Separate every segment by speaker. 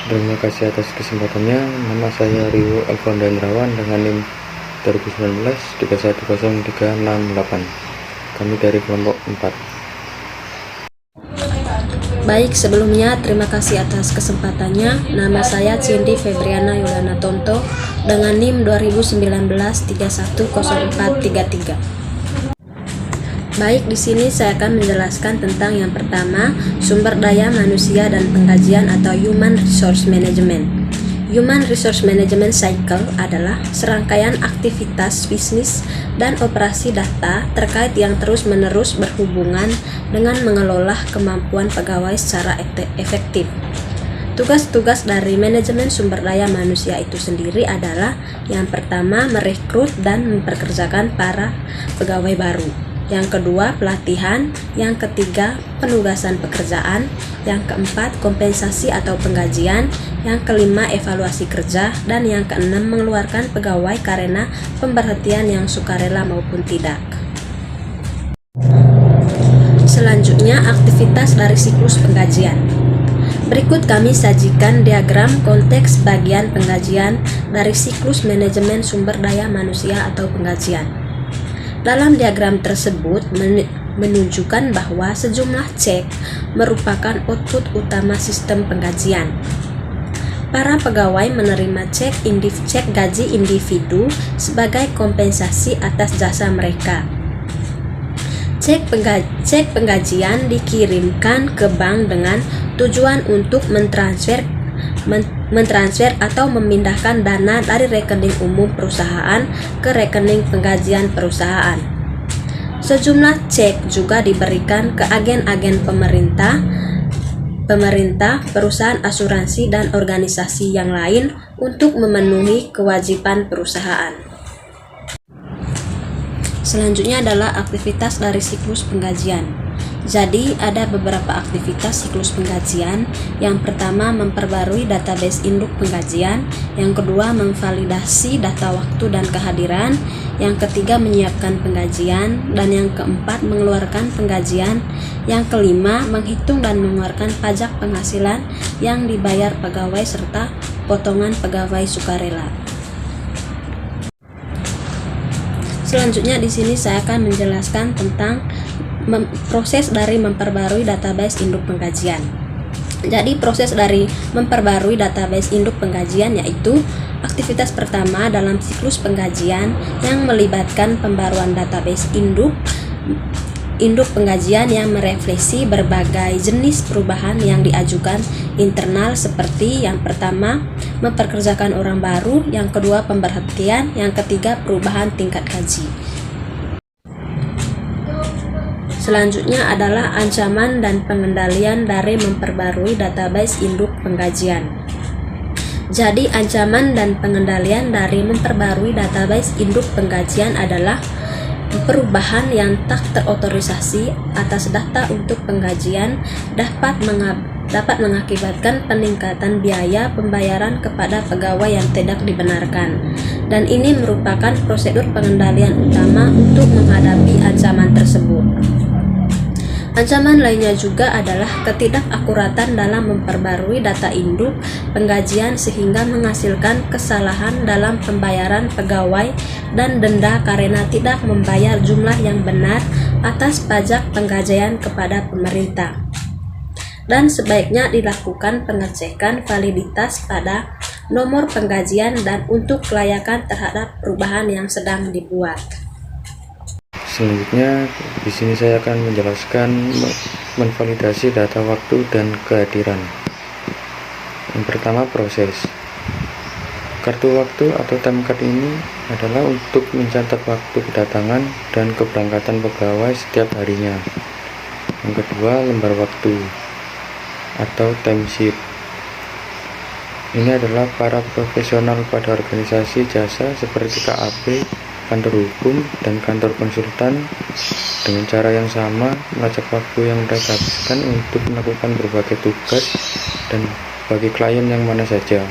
Speaker 1: Terima kasih atas kesempatannya. Nama saya Rio Alfonda Indrawan dengan NIM 2019 310368. Kami dari kelompok 4.
Speaker 2: Baik, sebelumnya terima kasih atas kesempatannya. Nama saya Cindy Febriana Yolana Tonto dengan NIM 2019 310433. Baik, di sini saya akan menjelaskan tentang yang pertama, sumber daya manusia dan pengkajian atau Human Resource Management. Human Resource Management Cycle adalah serangkaian aktivitas bisnis dan operasi data terkait yang terus-menerus berhubungan dengan mengelola kemampuan pegawai secara efektif. Tugas-tugas dari manajemen sumber daya manusia itu sendiri adalah yang pertama, merekrut dan memperkerjakan para pegawai baru. Yang kedua, pelatihan. Yang ketiga, penugasan pekerjaan. Yang keempat, kompensasi atau penggajian. Yang kelima, evaluasi kerja. Dan yang keenam, mengeluarkan pegawai karena pemberhentian yang sukarela maupun tidak. Selanjutnya, aktivitas dari siklus penggajian. Berikut kami sajikan diagram konteks bagian penggajian dari siklus manajemen sumber daya manusia atau penggajian. Dalam diagram tersebut menunjukkan bahwa sejumlah cek merupakan output utama sistem penggajian. Para pegawai menerima cek gaji individu sebagai kompensasi atas jasa mereka. Cek penggajian dikirimkan ke bank dengan tujuan untuk mentransfer atau memindahkan dana dari rekening umum perusahaan ke rekening penggajian perusahaan. Sejumlah cek juga diberikan ke agen-agen pemerintah, perusahaan asuransi, dan organisasi yang lain untuk memenuhi kewajiban perusahaan. Selanjutnya adalah aktivitas dari siklus penggajian. Jadi, ada beberapa aktivitas siklus penggajian. Yang pertama, memperbarui database induk penggajian. Yang kedua, memvalidasi data waktu dan kehadiran. Yang ketiga, menyiapkan penggajian. Dan yang keempat, mengeluarkan penggajian. Yang kelima, menghitung dan mengeluarkan pajak penghasilan yang dibayar pegawai serta potongan pegawai sukarela. Selanjutnya di sini saya akan menjelaskan tentang proses dari memperbarui database induk penggajian. Jadi proses dari memperbarui database induk penggajian yaitu aktivitas pertama dalam siklus penggajian yang melibatkan pembaruan database induk penggajian yang merefleksi berbagai jenis perubahan yang diajukan internal seperti yang pertama memperkerjakan orang baru, yang kedua pemberhentian, yang ketiga perubahan tingkat gaji. Selanjutnya adalah ancaman dan pengendalian dari memperbarui database induk penggajian. Jadi ancaman dan pengendalian dari memperbarui database induk penggajian adalah perubahan yang tak terotorisasi atas data untuk penggajian dapat mengakibatkan peningkatan biaya pembayaran kepada pegawai yang tidak dibenarkan. Dan ini merupakan prosedur pengendalian utama untuk menghadapi ancaman tersebut. Ancaman lainnya juga adalah ketidakakuratan dalam memperbarui data induk penggajian sehingga menghasilkan kesalahan dalam pembayaran pegawai dan denda karena tidak membayar jumlah yang benar atas pajak penggajian kepada pemerintah. Dan sebaiknya dilakukan pengecekan validitas pada nomor penggajian dan untuk kelayakan terhadap perubahan yang sedang dibuat.
Speaker 1: Selanjutnya, di sini saya akan menjelaskan memvalidasi data waktu dan kehadiran. Yang pertama, proses. Kartu waktu atau time card ini adalah untuk mencatat waktu kedatangan dan keberangkatan pegawai setiap harinya. Yang kedua, lembar waktu atau timesheet. Ini adalah para profesional pada organisasi jasa seperti KAP, kantor hukum, dan kantor konsultan dengan cara yang sama melacak waktu yang mereka habiskan untuk melakukan berbagai tugas dan bagi klien yang mana saja.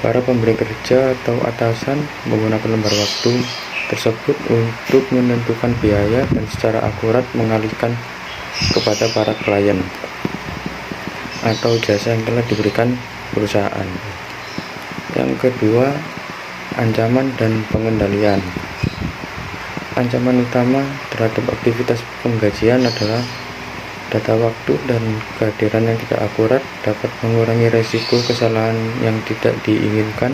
Speaker 1: Para pemberi kerja atau atasan menggunakan lembar waktu tersebut untuk menentukan biaya dan secara akurat mengalihkan kepada para klien atau jasa yang telah diberikan perusahaan. Yang kedua, ancaman dan pengendalian. Ancaman utama terhadap aktivitas penggajian adalah data waktu dan kehadiran yang tidak akurat dapat mengurangi resiko kesalahan yang tidak diinginkan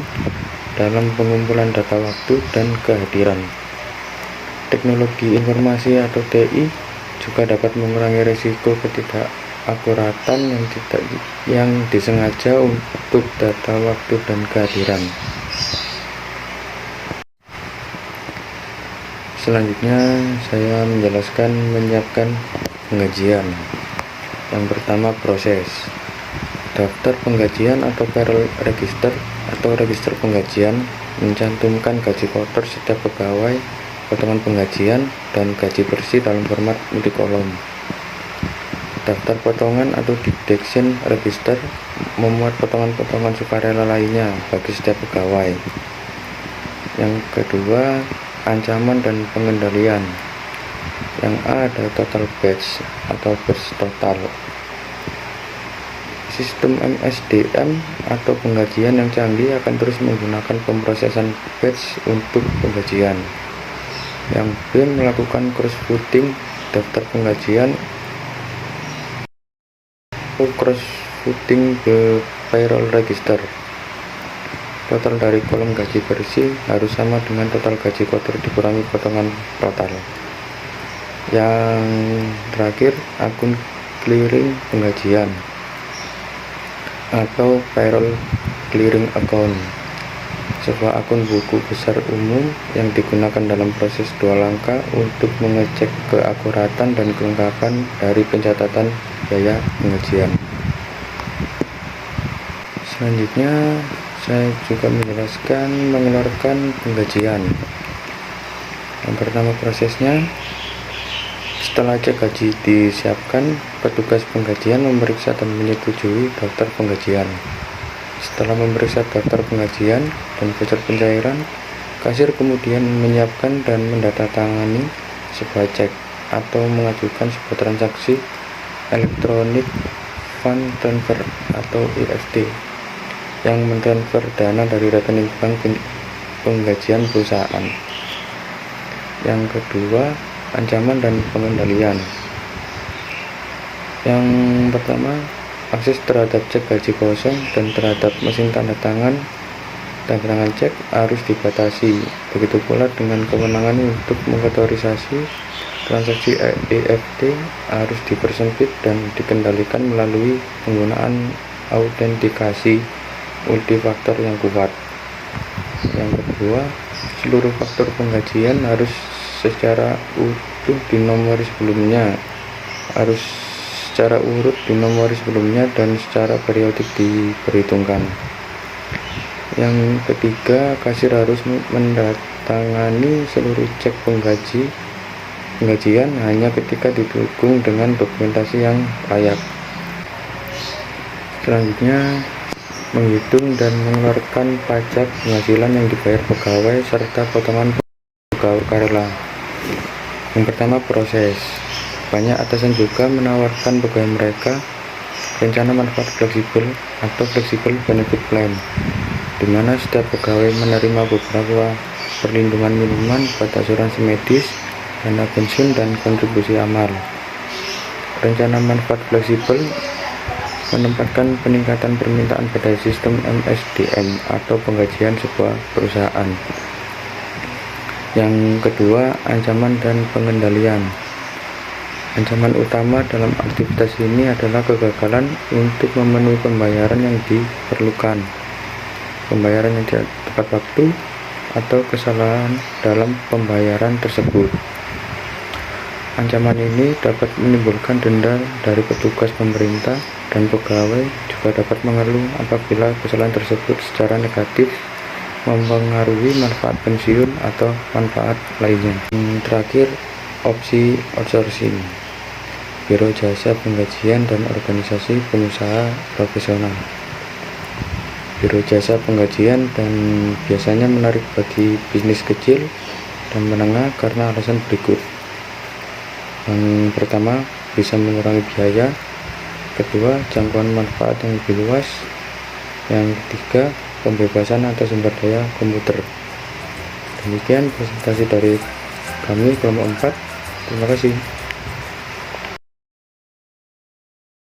Speaker 1: dalam pengumpulan data waktu dan kehadiran. Teknologi informasi atau TI juga dapat mengurangi resiko ketidakakuratan yang disengaja untuk data waktu dan kehadiran. Selanjutnya saya menjelaskan menyiapkan penggajian. Yang pertama, proses. Daftar penggajian atau payroll register atau register penggajian mencantumkan gaji kotor setiap pegawai, potongan penggajian, dan gaji bersih dalam format multikolom. Daftar potongan atau deduction register memuat potongan-potongan sukarela lainnya bagi setiap pegawai. Yang kedua, ancaman dan pengendalian. Yang A ada total batch atau batch total. Sistem MSDM atau penggajian yang canggih akan terus menggunakan pemrosesan batch untuk penggajian. Yang B melakukan cross-voting daftar penggajian atau cross-voting ke payroll register. Total dari kolom gaji bersih harus sama dengan total gaji kotor dikurangi potongan total. Yang terakhir, akun clearing penggajian atau payroll clearing account, sebuah akun buku besar umum yang digunakan dalam proses dua langkah untuk mengecek keakuratan dan kelengkapan dari pencatatan biaya penggajian. Selanjutnya, saya juga menjelaskan mengeluarkan penggajian. Yang pertama, prosesnya. Setelah cek gaji disiapkan, petugas penggajian memeriksa dan menyetujui daftar penggajian. Setelah memeriksa daftar penggajian dan voucher pencairan, kasir kemudian menyiapkan dan menandatangani sebuah cek atau mengajukan sebuah transaksi elektronik fund transfer atau EFT yang mentransfer dana dari rekening bank penggajian perusahaan. Yang kedua, ancaman dan pengendalian. Yang pertama, akses terhadap cek gaji kosong dan terhadap mesin tanda tangan cek harus dibatasi. Begitu pula dengan kewenangan untuk mengotorisasi transaksi EFT harus dipersempit dan dikendalikan melalui penggunaan autentikasi multifaktor yang kuat. Yang kedua, seluruh faktor penggajian harus secara utuh dinomori sebelumnya, dan secara periodik diperhitungkan. Yang ketiga, kasir harus mendatangani seluruh cek penggajian hanya ketika didukung dengan dokumentasi yang layak. Selanjutnya, menghitung dan mengeluarkan pajak penghasilan yang dibayar pegawai serta potongan pegawai sukarela. Yang pertama, proses. Banyak atasan juga menawarkan pegawai mereka rencana manfaat fleksibel atau flexible benefit plan, di mana setiap pegawai menerima beberapa perlindungan minuman buat asuransi medis, dana pensiun, dan kontribusi amal. Rencana manfaat fleksibel menempatkan peningkatan permintaan pada sistem MSDM atau penggajian sebuah perusahaan. Yang kedua, ancaman dan pengendalian. Ancaman utama dalam aktivitas ini adalah kegagalan untuk memenuhi pembayaran yang diperlukan, pembayaran yang tidak tepat waktu, atau kesalahan dalam pembayaran tersebut. Ancaman ini dapat menimbulkan denda dari petugas pemerintah, dan pegawai juga dapat mengeluh apabila kesalahan tersebut secara negatif mempengaruhi manfaat pensiun atau manfaat lainnya. Terakhir, opsi outsourcing, biro jasa penggajian dan organisasi pengusaha profesional. Biro jasa penggajian dan biasanya menarik bagi bisnis kecil dan menengah karena alasan berikut. Yang pertama, bisa mengurangi biaya. Kedua, jangkauan manfaat yang lebih luas. Yang ketiga, pembebasan atau sumber daya komputer. Demikian presentasi dari kami kelompok 4. Terima kasih.